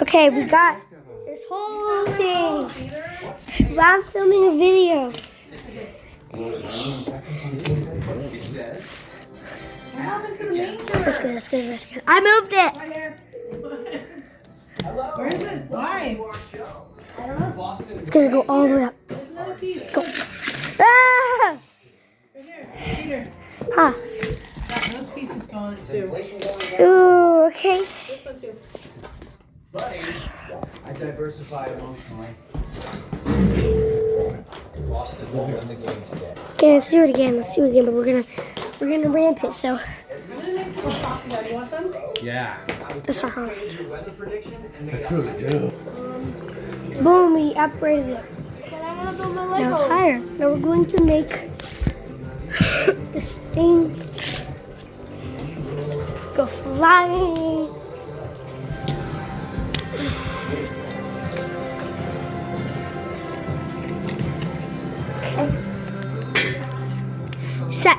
Okay, we got this whole thing. I'm filming a video. That's good. I moved it. Where is it? Why? I don't know. It's gonna go all the way up. There's another piece. Go. Ah! Right here. Peter. Huh. Those pieces going too. Ooh, okay. This one too. Buddy, I diversify emotionally. Boston will win the game today. Okay, let's do it again. But we're gonna ramp it. So I'm gonna make some coffee now. You want some? Yeah. that's our home. Weather prediction and I truly do. Boom, we upgraded it. But I want to build my Now it's Lego. higher. Now we're going to make this thing go flying. Okay. Set.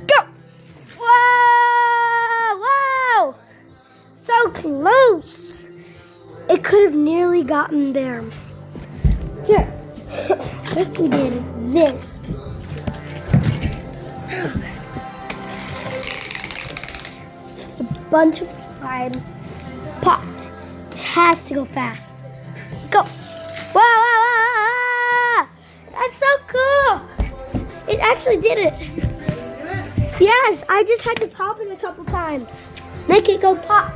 Go! Whoa! Wow! So close! It could have nearly gotten there. Here. If we did this. Just a bunch of times. Popped. It has to go fast. Go! Wow! That's so cool! It actually did it. Yes, I just had to pop it a couple times. Make it go pop.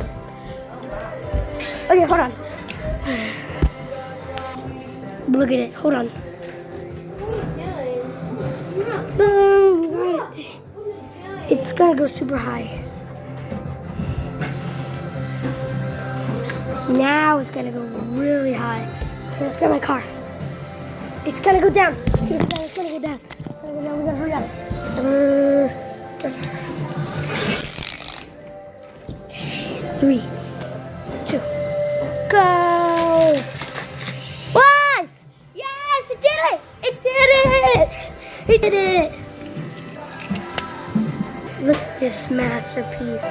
Okay, hold on. Look at it. Hold on. Boom! You got it. It's gonna go super high. Now it's gonna go really high. Let's grab my car. It's gonna go down. It's gonna go down. We gotta hurry up. Okay, 3, 2, go! What? Yes, it did it! It did it! It did it! Look at this masterpiece.